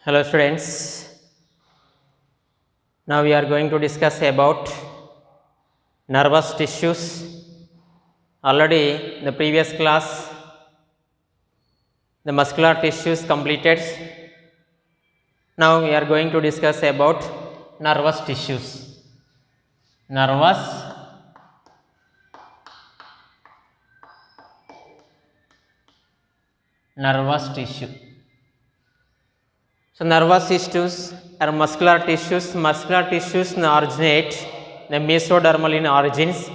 Hello students, now we are going to discuss about nervous tissues. Already in the previous class the muscular tissues completed. Now we are going to discuss about nervous tissues. Nervous tissue. So nervous tissues are muscular tissues. Muscular tissues originate the mesodermal in origins.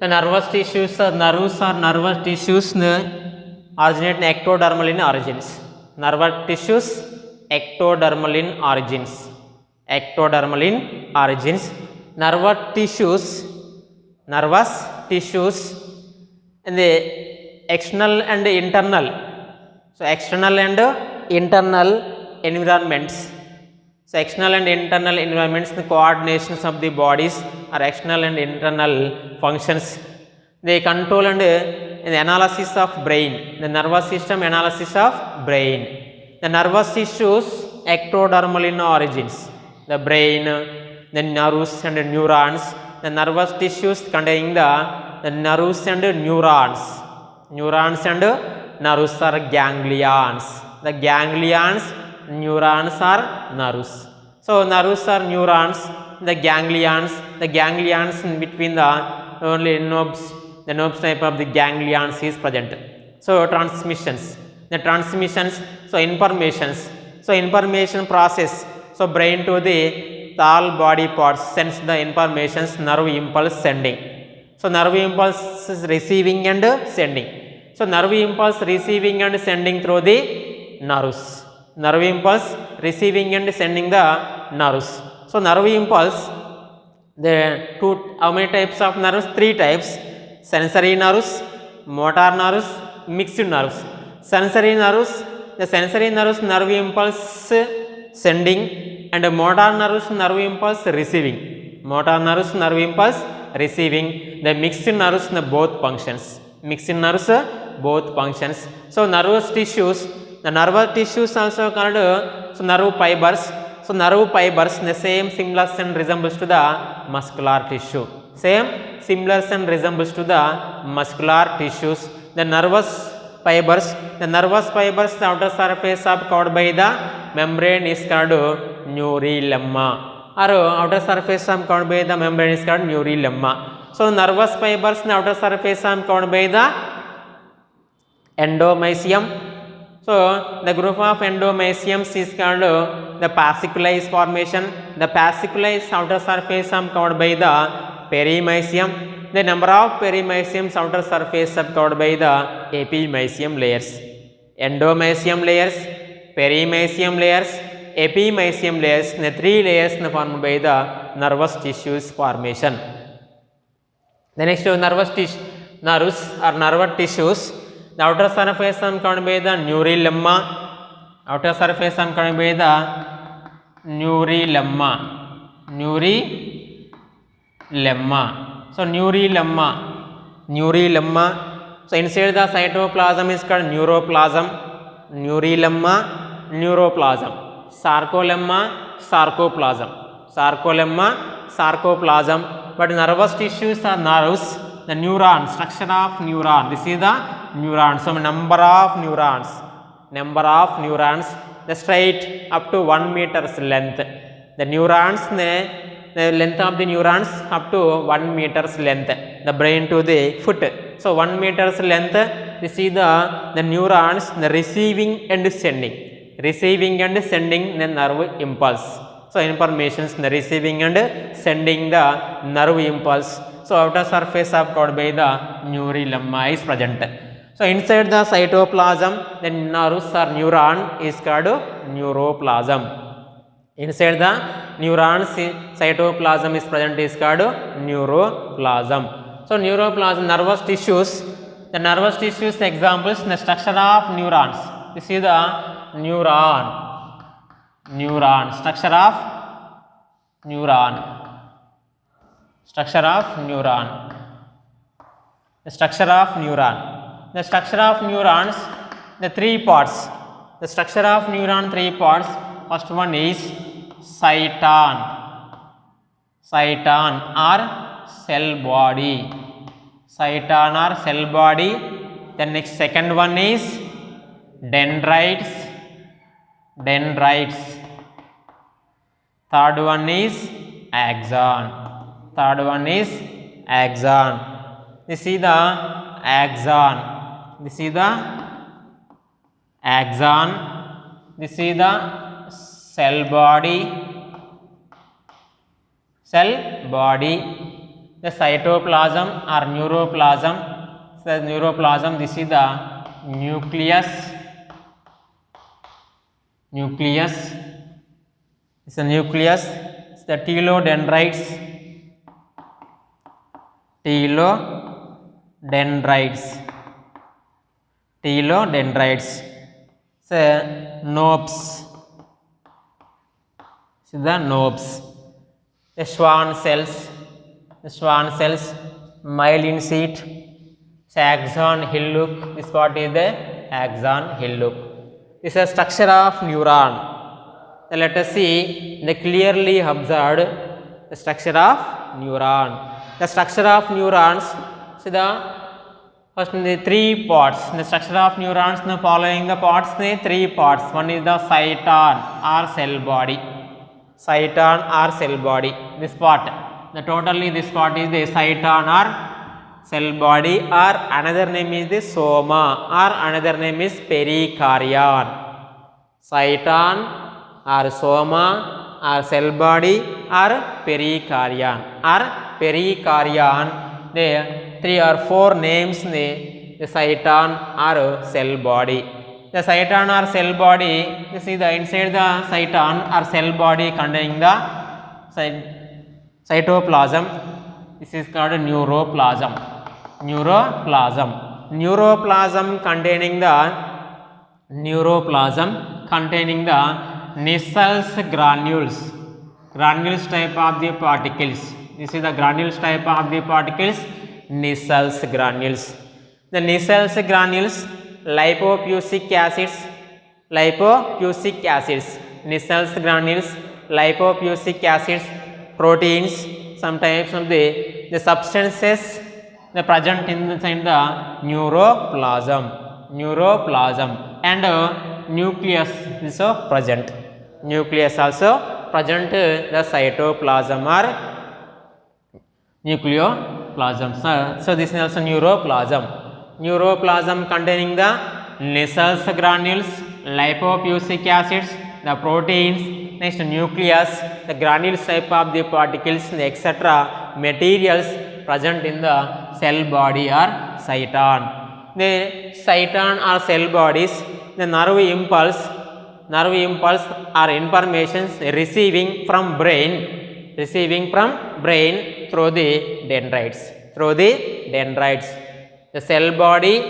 The nervous tissues or nerves or nervous tissues originate in ectodermal in origins. Nervous tissues ectodermal in origins. Ectodermal in origins. Nervous tissues in the external and internal. So external and internal environments. So external and internal environments, the coordinations of the bodies are external and internal functions. They control and the analysis of brain, the nervous system analysis of brain. The nervous tissues ectodermal in origins, the brain, the nerves and neurons. The nervous tissues containing the nerves and neurons. Neurons and nerves are ganglions. The ganglions, neurons are nerves. So nerves are neurons, the ganglions in between the only knobs, the knobs type of the ganglions is present. So transmissions, so information process. So brain to the all body parts sends the informations, nerve impulse sending. So nerve impulse is receiving and sending. So nerve impulse receiving and sending through the nerves. Nerve impulse receiving and sending the nerves. So nerve impulse, how many types of nerves? 3 types: sensory nerves, motor nerves, mixed nerves. Sensory nerves, the sensory nerves nerve impulse sending, and motor nerves nerve impulse receiving. Motor nerves nerve impulse receiving. The mixed nerves both functions. Mixed nerves both functions. So nervous tissues, the nervous tissues also called nerve fibers. So nerve fibers, the same similar and resembles to the muscular tissue. Same similar and resembles to the muscular tissues. The nervous fibers, the outer surface of covered by the membrane is called neurolemma, or outer surface of covered by the membrane is called neurolemma. So nervous fibers, the outer surface of covered by the endomysium. So the group of endomysiums is called the fasciculi formation. The fasciculi is outer surface covered by the perimysium. The number of perimysiums outer surface covered by the epimysium layers. Endomysium layers, perimysium layers, epimysium layers, the 3 layers formed by the nervous tissues formation. The next nerves or nervous tissues. The outer surface covered by the neurolemma. Outer surface covered by the neurolemma. So neurolemma. So inside the cytoplasm is called neuroplasm. Neuroplasm. Sarcolemma. But nervous tissues are nerves. The neuron, structure of neuron. This is the neuron. So number of neurons, the straight up to 1 meter's length. The neurons, the length of the neurons up to 1 meter's length. The brain to the foot. So 1 meter's length. This is the neurons, the receiving and sending the nerve impulse. So informations, the receiving and sending the nerve impulse. So outer surface of covered by the neurolemma is present. So inside the cytoplasm, the nerves or neuron is called neuroplasm. Inside the neurons, cytoplasm is present is called neuroplasm. So neuroplasm, nervous tissues. The nervous tissues examples, the structure of neurons. This is the neuron. Structure of neuron. The structure of neurons, the 3 parts. The structure of neuron, three parts. First one is cyton. Cyton or cell body. Cyton or cell body. Then next second one is dendrites. Dendrites. Third one is axon. Third one is axon. This is the axon. This is the axon. This is the cell body. Cell body. The cytoplasm or neuroplasm. So the neuroplasm, this is the nucleus. Nucleus. It's the nucleus. It's the telodendrites. Telodendrites. Telodendrites. So knobs. This is the knobs. The Schwann cells. The Schwann cells. Myelin sheath. Axon hillock. This part is the axon hillock. This is the structure of neuron. Then let us see the clearly observed the structure of neuron. The structure of neurons. See the first the three parts. The structure of neurons, the following the parts, the three parts. One is the cyton or cell body. Cyton or cell body. This part. The totally this part is the cyton or cell body, or another name is the soma, or another name is perikaryon. Cyton or soma or cell body or perikaryon. Or perikaryon. There three or four names the cyton or cell body. The cyton or cell body, you see the inside the cyton or cell body containing the cytoplasm. This is called neuroplasm. Neuroplasm. Neuroplasm containing the Nissls granules. Granules type of the particles. This is the granules type of the particles. Nissls granules. The Nissls granules, lipofusic acids. Lipofusic acids. Nissls granules, lipofusic acids, proteins, some types of the substances the present inside the neuroplasm and nucleus is also present. Nucleus also present the cytoplasm or nucleoplasm. So this is also neuroplasm. Neuroplasm containing the Nissls granules, lipofusic acids, the proteins, next nucleus, the granules type of the particles, etc. materials present in the cell body or cyton. The cyton or cell bodies, the nerve impulse or information receiving from brain through the dendrites. The cell body,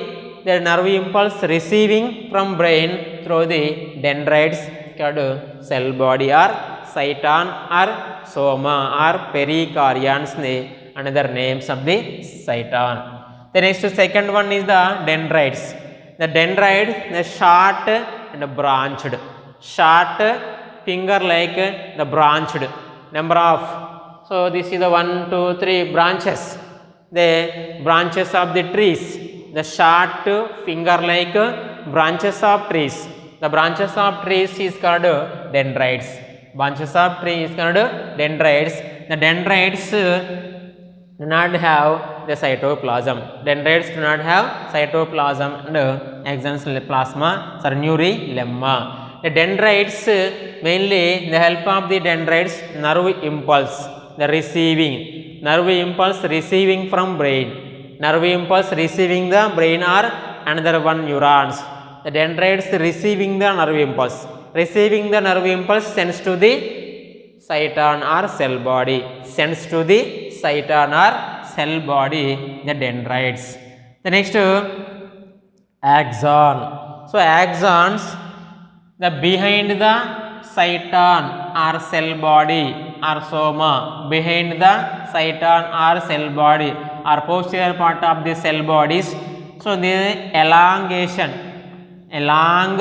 the nerve impulse receiving from brain through the dendrites called cell body or cyton or soma or perikaryon, another names of the cyton. The next second one is the dendrites. The dendrites, the short and branched. Short finger like the branched. Number of, so this is the 1, 2, 3 branches. The branches of the trees. The short finger like branches of trees. The branches of trees is called dendrites. Branches of trees is called dendrites. The dendrites do not have the cytoplasm. Dendrites do not have cytoplasm and axons plasma cernary lemma. The dendrites mainly the help of the dendrites nerve impulse, the receiving nerve impulse receiving from brain. Nerve impulse receiving the brain or another one neurons. The dendrites receiving the nerve impulse. Receiving the nerve impulse sends to the cyton or cell body. Sends to the cyton or cell body, the dendrites. The next axon. So axons, the behind the cyton or cell body or soma, behind the cyton or cell body or posterior part of the cell bodies. So the elongation along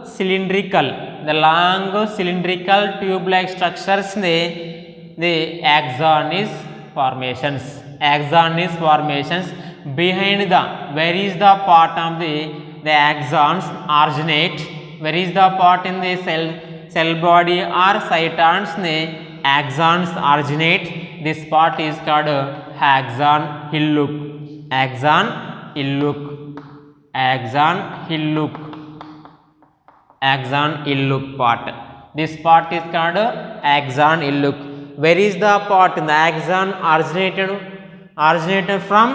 cylindrical, the long cylindrical tube-like structures the axon is formations. Axon is formations. Behind the, where is the part of the axons originate? Where is the part in the cell body or cytons the axons originate? This part is called axon hillock. Axon hillock. Axon hillock. Axon hillock part. This part is called axon hillock. Where is the part in the axon originated from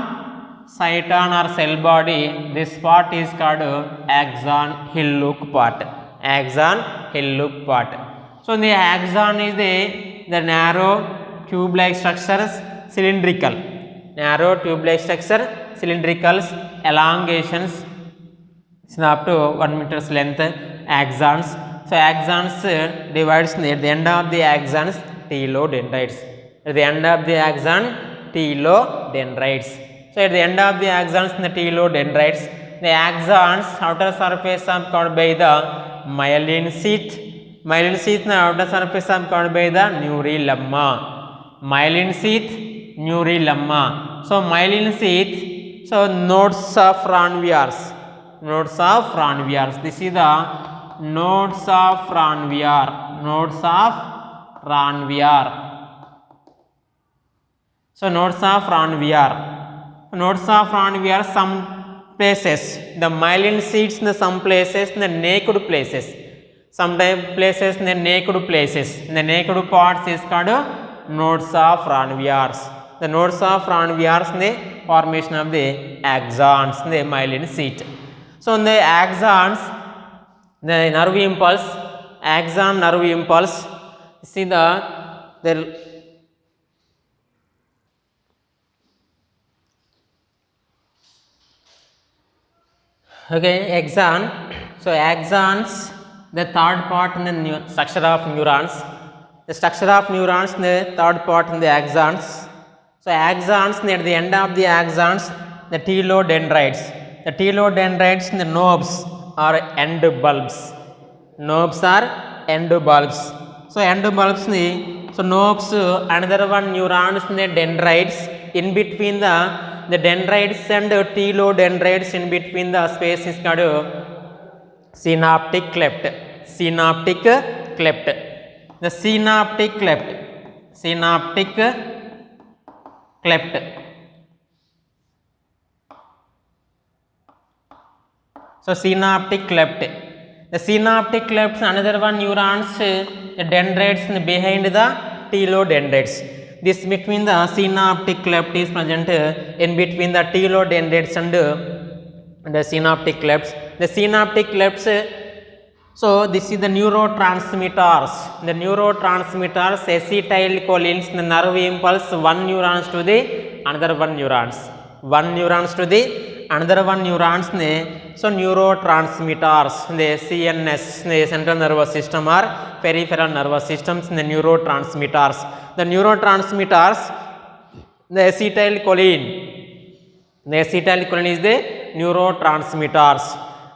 cyton or cell body? This part is called axon hillock part. Axon hillock part. So the axon is the narrow tube-like structures, cylindrical. Narrow tube-like structure, cylindricals, elongations up to 1 meter's length, axons. So axons divides at the end of the axons telodendrites. At the end of the axon, telodendrites. So at the end of the axons in the telodendrites, the axons outer surface are covered by the myelin sheath. Myelin sheath na outer surface are covered by the neurolemma. Myelin sheath, neurolemma. So myelin sheath, so nodes of Ranviers. Nodes of Ranviers. This is the nodes of Ranvier. Nodes of Ranvier. So nodes of Ranvier. Nodes of Ranvier, some places the myelin sheaths in some places in the naked places. Sometimes places in the naked places. In the naked parts is called nodes of Ranviers. The nodes of Ranviers in the formation of the axons in the myelin sheath. So in the axons, the nerve impulse, axon nerve impulse, see the okay, axon. So axons, the third part in the structure of neurons. The structure of neurons in the third part in the axons. So axons, near the end of the axons, the telodendrites. The telodendrites in the knobs are end bulbs. Knobs are end bulbs. So end bulbs so knobs, another one neurons in the dendrites. In between the dendrites and telodendrites, in between the space is called synaptic cleft. Synaptic cleft. The synaptic cleft. Synaptic cleft. So synaptic cleft. The synaptic cleft, another one neurons, the dendrites behind the telodendrites. This between the synaptic cleft is present in between the telodendrites and the synaptic clefts. The synaptic clefts, so this is the neurotransmitters. The neurotransmitters, acetylcholines, the nerve impulse, one neurons to the another one neurons. One neurons to the another one neurons. So neurotransmitters, the CNS, the central nervous system or peripheral nervous systems, the neurotransmitters. The neurotransmitters, the acetylcholine. The acetylcholine is the neurotransmitters.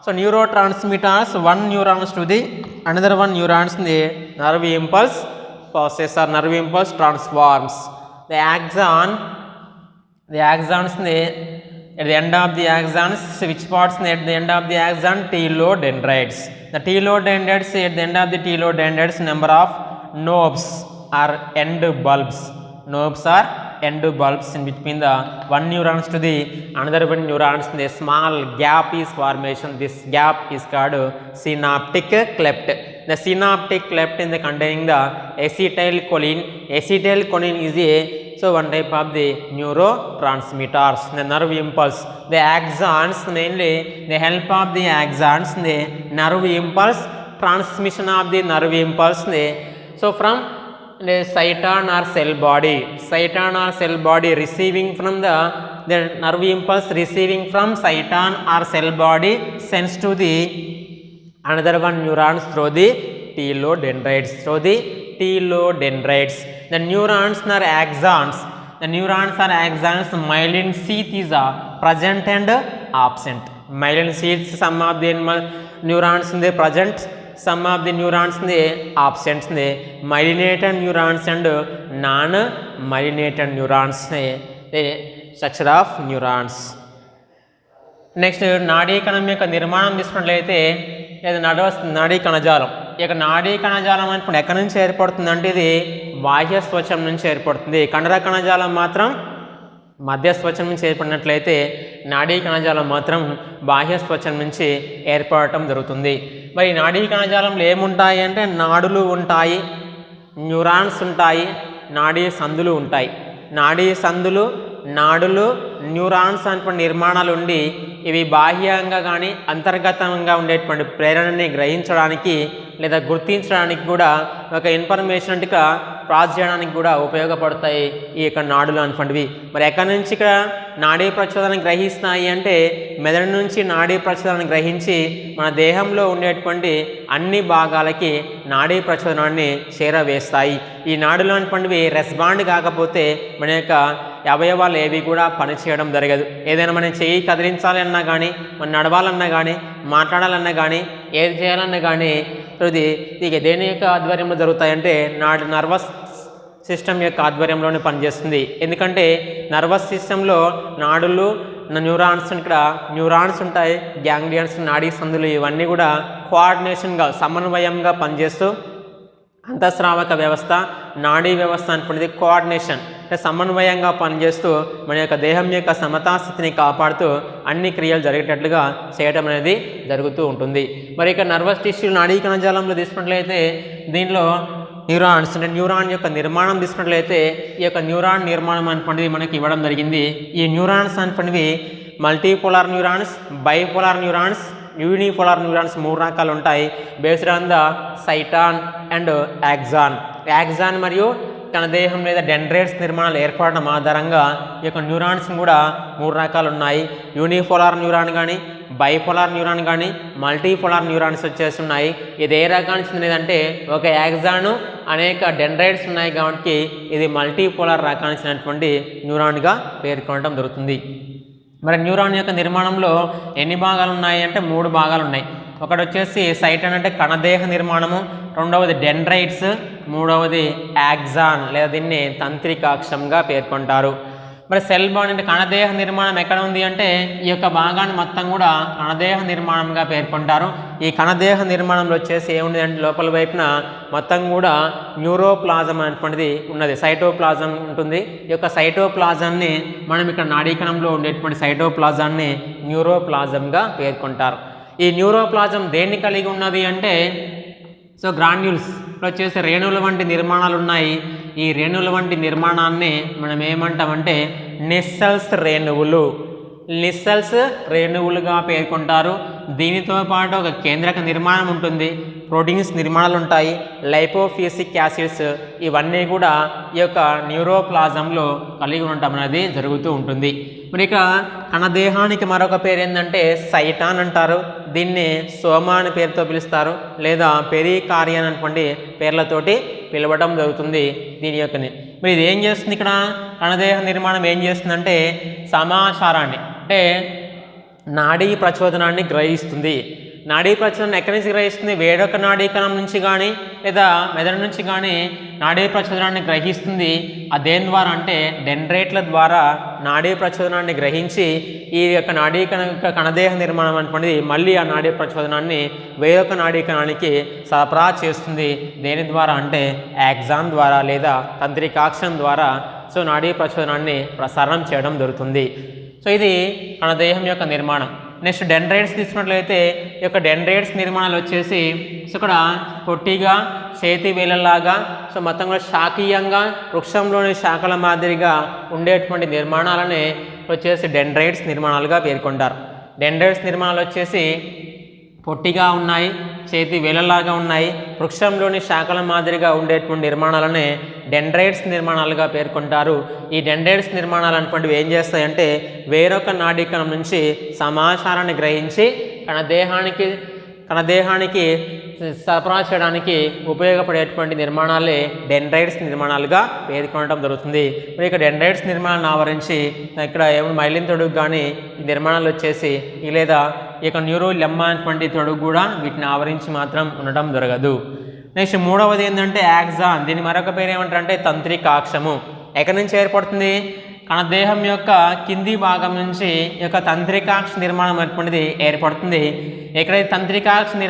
So neurotransmitters, one neurons to the another one neurons, the nerve impulse process or nerve impulse transforms. The axons, at the end of the axons, which parts at the end of the axon? Telodendrites. The telodendrites, at the end of the telodendrites, number of knobs are end bulbs. Knobs are end bulbs. In between the one neurons to the another one neurons, the small gap is formation. This gap is called synaptic cleft. The synaptic cleft in the containing the acetylcholine. Acetylcholine is a one type of the neurotransmitters, the nerve impulse. The axons, mainly the help of the axons, the nerve impulse, transmission of the nerve impulse. So from the cyton or cell body receiving from the nerve impulse receiving from cyton or cell body sends to the another one neurons through the telodendrites. The neurons are axons. The neurons are axons. Myelin sheath is present and absent. myelin sheaths, some of the neurons in the present, some of the neurons in the absent, the myelinated neurons and non-myelinated neurons, the structure of neurons. Next నాడీ కణం యొక్క నిర్మాణం తీసుకున్నట్లయితే ఇది నాడీ కణజాలం. ఈ యొక్క నాడీ కణజాలం అంటే ఎక్కడి నుంచి ఏర్పడుతుంది అంటే ఇది బాహ్య త్వచం నుంచి ఏర్పడుతుంది. కండర కణజాలం మాత్రం మధ్య త్వచం నుంచి ఏర్పడినట్లయితే నాడీ కణజాలం మాత్రం బాహ్య త్వచం నుంచి ఏర్పడటం జరుగుతుంది. మరి నాడీ కణజాలంలో ఏముంటాయి అంటే నాడులు ఉంటాయి, న్యూరాన్స్ ఉంటాయి, నాడీ సందులు ఉంటాయి. నాడీ సందులు, నాడులు, న్యూరాన్స్ అనేటువంటి నిర్మాణాలు ఉండి ఇవి బాహ్యంగా కానీ అంతర్గతంగా ఉండేటువంటి ప్రేరణని గ్రహించడానికి లేదా గుర్తించడానికి కూడా ఒక ఇన్ఫర్మేషన్గా ప్రాసెస్ చేయడానికి కూడా ఉపయోగపడతాయి ఈ యొక్క నాడులు అనేటువంటివి. మరి ఎక్కడి నుంచి ఇక్కడ నాడీ ప్రచోదనాన్ని గ్రహిస్తాయి అంటే మెదడు నుంచి నాడీ ప్రచోదనాన్ని గ్రహించి మన దేహంలో ఉండేటువంటి అన్ని భాగాలకి నాడీ ప్రచోదనాన్ని చేరవేస్తాయి. ఈ నాడులు అనేటువంటివి రెస్పాండ్ కాకపోతే మన యొక్క అవయవాలు ఏవి కూడా పనిచేయడం జరగదు. ఏదైనా మనం చెయ్యి కదిలించాలన్నా కానీ, మనం నడవాలన్నా కానీ, మాట్లాడాలన్నా కానీ, ఏది చేయాలన్నా కానీ ఇది దేని యొక్క ఆధ్వర్యంలో జరుగుతాయంటే నర్వస్ సిస్టమ్ యొక్క ఆధ్వర్యంలోనే పనిచేస్తుంది. ఎందుకంటే నర్వస్ సిస్టంలో నాడులు, న్యూరాన్స్, ఇక్కడ న్యూరాన్స్ ఉంటాయి, గ్యాంగ్లియన్స్, నాడీ సందులు ఇవన్నీ కూడా కోఆర్డినేషన్గా సమన్వయంగా పనిచేస్తూ అంతఃస్రావక వ్యవస్థ, నాడీ వ్యవస్థ అనుకునేది కోఆర్డినేషన్ అంటే సమన్వయంగా పనిచేస్తూ మన యొక్క దేహం యొక్క సమతాస్థితిని కాపాడుతూ అన్ని క్రియలు జరిగేటట్లుగా చేయడం అనేది జరుగుతూ ఉంటుంది. మరి ఇక నర్వస్ టిష్యూ నాడీ కణజాలంలో తీసుకున్నట్లయితే దీనిలో న్యూరాన్స్ అంటే న్యూరాన్ యొక్క నిర్మాణం తీసుకున్నట్లయితే ఈ యొక్క న్యూరాన్ నిర్మాణం అనుకునేది మనకి ఇవ్వడం జరిగింది. ఈ న్యూరాన్స్ అనుకునేవి multipolar neurons, bipolar neurons, unipolar neurons 3 రకాలు ఉంటాయి. Based on the cyton and axon. Axon మరియు తన దేహం లేదా డెండ్రైట్స్ నిర్మాణాలు ఏర్పడడం ఆధారంగా ఈ యొక్క న్యూరాన్స్ కూడా 3 రకాలు ఉన్నాయి. యూనిపోలార్ న్యూరాన్ కానీ, బైపోలార్ న్యూరాన్ కానీ, మల్టీపోలార్ న్యూరాన్స్ వచ్చేసి ఉన్నాయి. ఇది ఏ రకానికి చెందినదంటే ఒక యాక్సాను అనేక డెండ్రైట్స్ ఉన్నాయి కాబట్టి ఇది మల్టీపోలార్ రకానికి చెందినటువంటి న్యూరాన్గా పేర్కొనడం జరుగుతుంది. మరి న్యూరాన్ యొక్క నిర్మాణంలో ఎన్ని భాగాలు ఉన్నాయి అంటే 3 భాగాలు ఉన్నాయి. ఒకటి వచ్చేసి సైటాన్ అంటే కణదేహ నిర్మాణము, రెండవది డెండ్రైట్స్, మూడవది యాక్సాన్ లేదా దీన్ని తంత్రికాక్షంగా పేర్కొంటారు. మరి సెల్ బాడీ అంటే కణదేహ నిర్మాణం ఎక్కడ ఉంది అంటే ఈ యొక్క భాగాన్ని మొత్తం కూడా కణదేహ నిర్మాణంగా పేర్కొంటారు. ఈ కణదేహ నిర్మాణంలో వచ్చేసి ఏముంది అంటే లోపల వైపున మొత్తం కూడా న్యూరోప్లాజం అనేటువంటిది ఉన్నది, సైటోప్లాజం ఉంటుంది. ఈ యొక్క సైటోప్లాజాన్ని మనం ఇక్కడ నాడీకణంలో ఉండేటువంటి సైటోప్లాజాన్ని న్యూరోప్లాజంగా పేర్కొంటారు. ఈ న్యూరోప్లాజం దేన్ని కలిగి ఉన్నది అంటే గ్రాన్యూల్స్ వచ్చేసి రేణువుల వంటి నిర్మాణాలు ఉన్నాయి. ఈ రేణువుల వంటి నిర్మాణాన్ని మనం ఏమంటామంటే నిస్సెల్స్ రేణువులు, నిస్సెల్స్ రేణువులుగా పేర్కొంటారు. దీనితో పాటు ఒక కేంద్రక నిర్మాణం ఉంటుంది, ప్రోటీన్స్ నిర్మాణాలు ఉంటాయి, లైపోఫిసిక్ యాసిడ్స్ ఇవన్నీ కూడా ఈ యొక్క న్యూరోప్లాజంలో కలిగి ఉండటం అనేది జరుగుతూ ఉంటుంది. మరి ఇక కణదేహానికి మరొక పేరు ఏంటంటే సైటాన్ అంటారు. దీన్ని సోమా అనే పేరుతో పిలుస్తారు లేదా పెరికార్డియం అనేటువంటి పేర్లతోటి పిలవడం జరుగుతుంది దీని యొక్క. మరి ఇది ఏం చేస్తుంది ఇక్కడ కణదేహ నిర్మాణం ఏం చేస్తుందంటే సమాచారాన్ని అంటే నాడీ ప్రచోదనాన్ని గ్రహిస్తుంది. నాడీ ప్రచోదనం ఎక్కడి నుంచి గ్రహిస్తుంది? వేరొక నాడీ కణం నుంచి కానీ లేదా మెదడు నుంచి కానీ నాడీ ప్రచోదనాన్ని గ్రహిస్తుంది. దేని ద్వారా అంటే డెండ్రైట్ల ద్వారా నాడీ ప్రచోదనాన్ని గ్రహించి ఈ యొక్క నాడీ కణదేహ నిర్మాణం అనుకున్నది మళ్ళీ ఆ నాడీ ప్రచోదనాన్ని వేరొక నాడీ కణానికి సరఫరా చేస్తుంది. దేని ద్వారా అంటే యాక్సాన్ ద్వారా లేదా తంత్రికాక్షం ద్వారా నాడీ ప్రచోదనాన్ని ప్రసారం చేయడం జరుగుతుంది. ఇది కణదేహం యొక్క నిర్మాణం. నెక్స్ట్ డెండ్రైట్స్ తీసుకున్నట్లయితే ఈ యొక్క డెండ్రైట్స్ నిర్మాణాలు వచ్చేసి ఇక్కడ పొట్టిగా చేతి వేలలాగా మొత్తం కూడా శాఖీయంగా వృక్షంలోని శాఖల మాదిరిగా ఉండేటువంటి నిర్మాణాలనే వచ్చేసి డెండ్రైట్స్ నిర్మాణాలుగా పేర్కొంటారు. డెండ్రైట్స్ నిర్మాణాలు వచ్చేసి పొట్టిగా ఉన్నాయి, చేతి వేలలాగా ఉన్నాయి, వృక్షంలోని శాఖల మాదిరిగా ఉండేటువంటి నిర్మాణాలనే డెండ్రైట్స్ నిర్మాణాలుగా పేర్కొంటారు. ఈ డెండ్రైట్స్ నిర్మాణాలు అనేటువంటివి ఏం చేస్తాయంటే వేరొక నాడీకణం నుంచి సమాచారాన్ని గ్రహించి కణదేహానికి సరఫరా చేయడానికి ఉపయోగపడేటువంటి నిర్మాణాలే డెండ్రైట్స్ నిర్మాణాలుగా పేర్కొనడం జరుగుతుంది. మరి ఇక్కడ డెండ్రైట్స్ నిర్మాణాలను ఆవరించి ఇక్కడ ఏమైనా మైలిన్ తొడుగు కానీ ఈ నిర్మాణాలు వచ్చేసి లేదా ఈ యొక్క న్యూరో లెమ్మా అనేటువంటి తొడుగు కూడా వీటిని ఆవరించి మాత్రం ఉండడం జరగదు. నెక్స్ట్ మూడవది ఏంటంటే యాక్సాన్. దీని మరొక పేరు ఏమంటారంటే తంత్రికాక్షము. ఎక్కడి నుంచి ఏర్పడుతుంది? కణదేహం యొక్క కింది భాగం నుంచి ఈ యొక్క తంత్రికాక్ష నిర్మాణం అనేటువంటిది ఏర్పడుతుంది. ఎక్కడైతే తంత్రికాక్ష